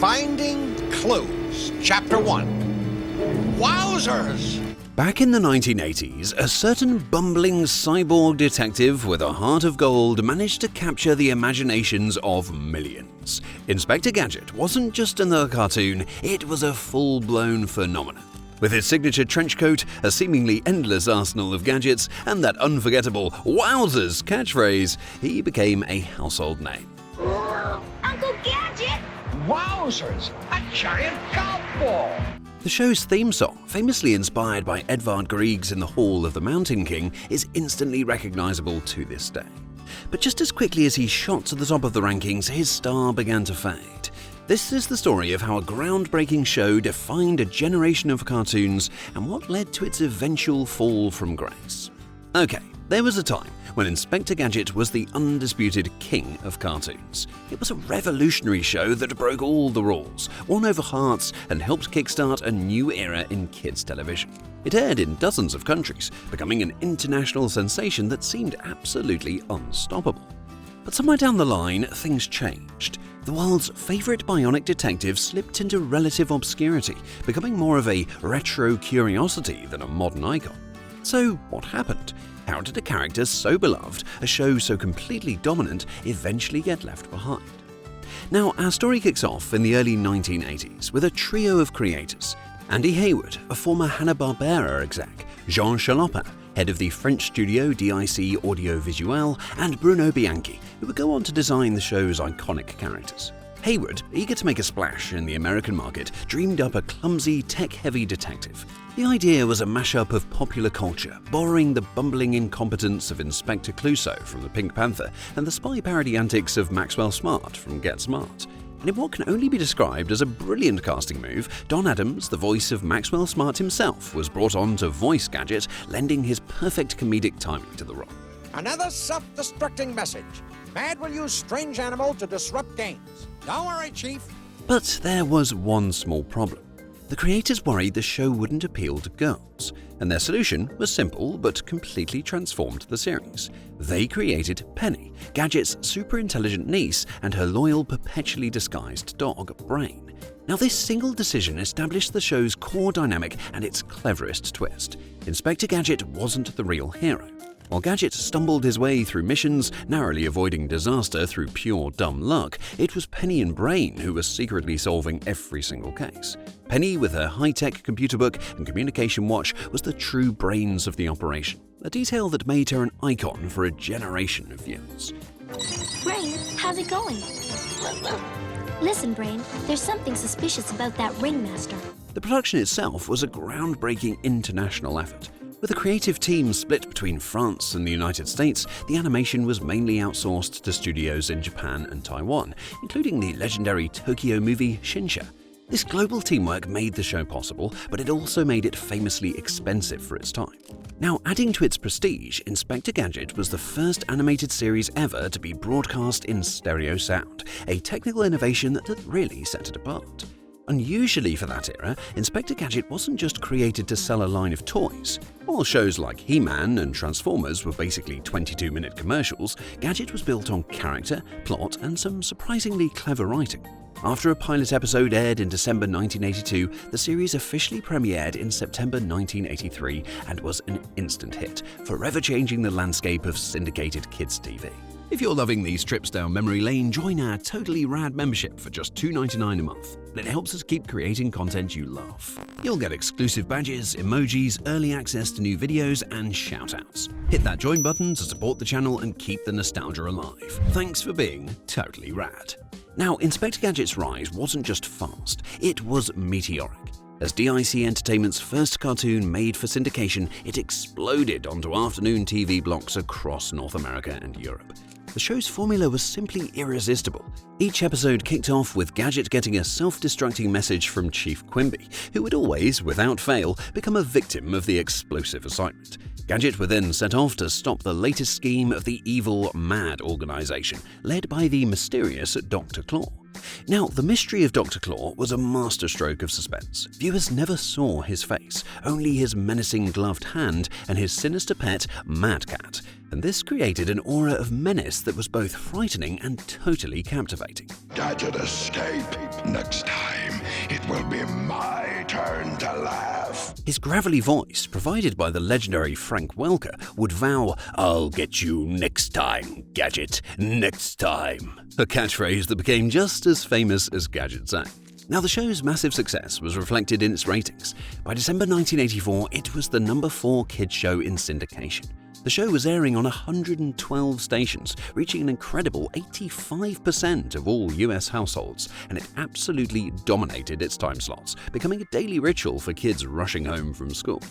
Finding Clues, Chapter 1. Wowzers! Back in the 1980s, a certain bumbling cyborg detective with a heart of gold managed to capture the imaginations of millions. Inspector Gadget wasn't just another cartoon, it was a full-blown phenomenon. With his signature trench coat, a seemingly endless arsenal of gadgets, and that unforgettable "Wowzers" catchphrase, he became a household name. Uncle Gadget! Wowzers! A giant golf ball! The show's theme song, famously inspired by Edvard Grieg's In the Hall of the Mountain King, is instantly recognizable to this day. But just as quickly as he shot to the top of the rankings, his star began to fade. This is the story of how a groundbreaking show defined a generation of cartoons and what led to its eventual fall from grace. Okay, there was a time when Inspector Gadget was the undisputed king of cartoons. It was a revolutionary show that broke all the rules, won over hearts, and helped kickstart a new era in kids' television. It aired in dozens of countries, becoming an international sensation that seemed absolutely unstoppable. But somewhere down the line, things changed. The world's favorite bionic detective slipped into relative obscurity, becoming more of a retro curiosity than a modern icon. So what happened? How did a character so beloved, a show so completely dominant, eventually get left behind? Now, our story kicks off in the early 1980s with a trio of creators. Andy Hayward, a former Hanna-Barbera exec, Jean Chalopin, head of the French studio DIC Audiovisuel, and Bruno Bianchi, who would go on to design the show's iconic characters. Hayward, eager to make a splash in the American market, dreamed up a clumsy, tech-heavy detective. The idea was a mashup of popular culture, borrowing the bumbling incompetence of Inspector Clouseau from the Pink Panther and the spy parody antics of Maxwell Smart from Get Smart. And in what can only be described as a brilliant casting move, Don Adams, the voice of Maxwell Smart himself, was brought on to voice Gadget, lending his perfect comedic timing to the role. Another self-destructing message. Mad will use strange animal to disrupt games. Don't worry, Chief. But there was one small problem. The creators worried the show wouldn't appeal to girls, and their solution was simple but completely transformed the series. They created Penny, Gadget's super-intelligent niece, and her loyal, perpetually disguised dog, Brain. Now, this single decision established the show's core dynamic and its cleverest twist. Inspector Gadget wasn't the real hero. While Gadget stumbled his way through missions, narrowly avoiding disaster through pure dumb luck, it was Penny and Brain who were secretly solving every single case. Penny, with her high-tech computer book and communication watch, was the true brains of the operation, a detail that made her an icon for a generation of viewers. Brain, how's it going? Listen, Brain, there's something suspicious about that ringmaster. The production itself was a groundbreaking international effort. With a creative team split between France and the United States, the animation was mainly outsourced to studios in Japan and Taiwan, including the legendary Tokyo movie Shinsha. This global teamwork made the show possible, but it also made it famously expensive for its time. Now, adding to its prestige, Inspector Gadget was the first animated series ever to be broadcast in stereo sound, a technical innovation that really set it apart. Unusually for that era, Inspector Gadget wasn't just created to sell a line of toys. While shows like He-Man and Transformers were basically 22-minute commercials, Gadget was built on character, plot, and some surprisingly clever writing. After a pilot episode aired in December 1982, the series officially premiered in September 1983 and was an instant hit, forever changing the landscape of syndicated kids' TV. If you're loving these trips down memory lane, join our totally rad membership for just $2.99 a month. It helps us keep creating content you love. You'll get exclusive badges, emojis, early access to new videos, and shoutouts. Hit that join button to support the channel and keep the nostalgia alive. Thanks for being totally rad. Now, Inspector Gadget's rise wasn't just fast, it was meteoric. As DIC Entertainment's first cartoon made for syndication, it exploded onto afternoon TV blocks across North America and Europe. The show's formula was simply irresistible. Each episode kicked off with Gadget getting a self-destructing message from Chief Quimby, who would always, without fail, become a victim of the explosive assignment. Gadget would then set off to stop the latest scheme of the evil MAD organization, led by the mysterious Dr. Claw. Now, the mystery of Dr. Claw was a masterstroke of suspense. Viewers never saw his face, only his menacing gloved hand and his sinister pet, Mad Cat. And this created an aura of menace that was both frightening and totally captivating. Gadget escape next time. His gravelly voice, provided by the legendary Frank Welker, would vow, "I'll get you next time, Gadget, next time," a catchphrase that became just as famous as Gadget's act. Now, the show's massive success was reflected in its ratings. By December 1984, it was the number 4 kids show in syndication. The show was airing on 112 stations, reaching an incredible 85% of all US households, and it absolutely dominated its time slots, becoming a daily ritual for kids rushing home from school.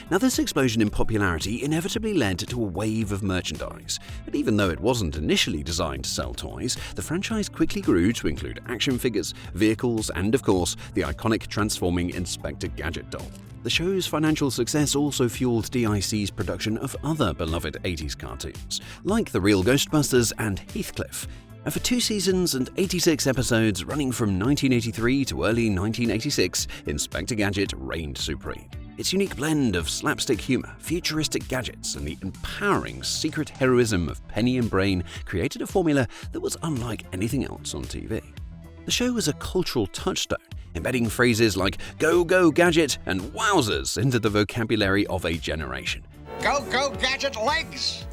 Now, this explosion in popularity inevitably led to a wave of merchandise, and even though it wasn't initially designed to sell toys, the franchise quickly grew to include action figures, vehicles, and of course, the iconic transforming Inspector Gadget doll. The show's financial success also fueled DIC's production of other beloved 80s cartoons, like The Real Ghostbusters and Heathcliff. And for 2 seasons and 86 episodes running from 1983 to early 1986, Inspector Gadget reigned supreme. Its unique blend of slapstick humor, futuristic gadgets, and the empowering secret heroism of Penny and Brain created a formula that was unlike anything else on TV. The show was a cultural touchstone, embedding phrases like "Go, go, Gadget" and "Wowzers" into the vocabulary of a generation. Go, go, Gadget legs!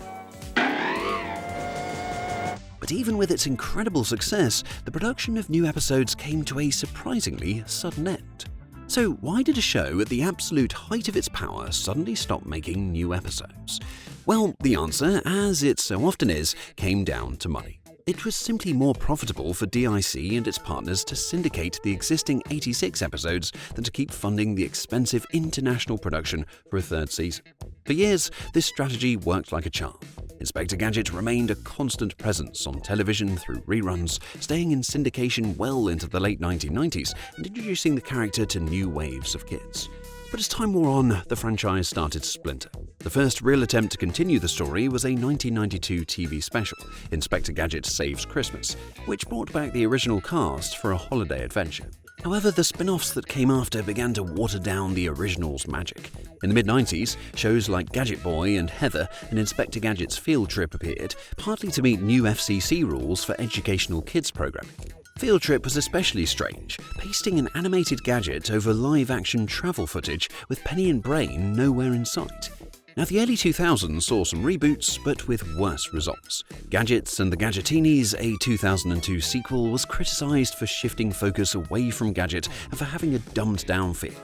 But even with its incredible success, the production of new episodes came to a surprisingly sudden end. So why did a show at the absolute height of its power suddenly stop making new episodes? Well, the answer, as it so often is, came down to money. It was simply more profitable for DIC and its partners to syndicate the existing 86 episodes than to keep funding the expensive international production for a 3rd season. For years, this strategy worked like a charm. Inspector Gadget remained a constant presence on television through reruns, staying in syndication well into the late 1990s and introducing the character to new waves of kids. But as time wore on, the franchise started to splinter. The first real attempt to continue the story was a 1992 TV special, Inspector Gadget Saves Christmas, which brought back the original cast for a holiday adventure. However, the spin-offs that came after began to water down the original's magic. In the mid-90s, shows like Gadget Boy and Heather and Inspector Gadget's Field Trip appeared, partly to meet new FCC rules for educational kids programming. Field Trip was especially strange, pasting an animated Gadget over live-action travel footage with Penny and Brain nowhere in sight. Now, the early 2000s saw some reboots, but with worse results. Gadgets and the Gadgetinis, a 2002 sequel, was criticised for shifting focus away from Gadget and for having a dumbed-down feel.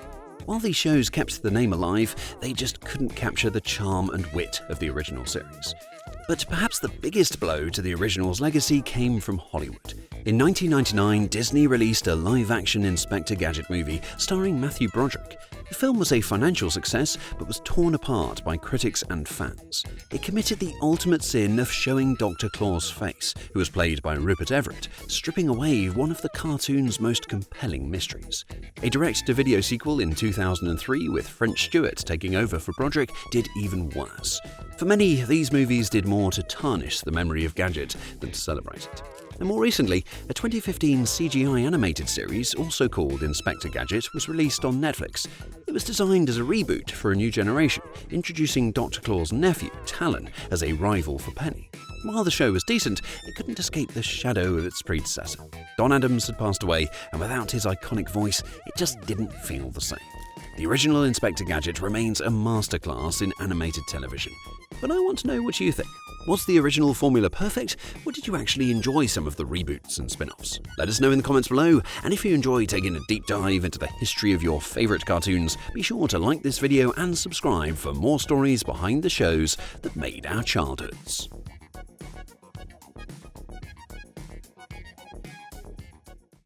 While these shows kept the name alive, they just couldn't capture the charm and wit of the original series. But perhaps the biggest blow to the original's legacy came from Hollywood. In 1999, Disney released a live-action Inspector Gadget movie starring Matthew Broderick. The film was a financial success, but was torn apart by critics and fans. It committed the ultimate sin of showing Dr. Claw's face, who was played by Rupert Everett, stripping away one of the cartoon's most compelling mysteries. A direct-to-video sequel in 2003 with French Stewart taking over for Broderick did even worse. For many, these movies did more to tarnish the memory of Gadget than to celebrate it. And more recently, a 2015 CGI animated series, also called Inspector Gadget, was released on Netflix. It was designed as a reboot for a new generation, introducing Dr. Claw's nephew, Talon, as a rival for Penny. While the show was decent, it couldn't escape the shadow of its predecessor. Don Adams had passed away, and without his iconic voice, it just didn't feel the same. The original Inspector Gadget remains a masterclass in animated television. But I want to know what you think. Was the original formula perfect, or did you actually enjoy some of the reboots and spin-offs? Let us know in the comments below, and if you enjoy taking a deep dive into the history of your favourite cartoons, be sure to like this video and subscribe for more stories behind the shows that made our childhoods.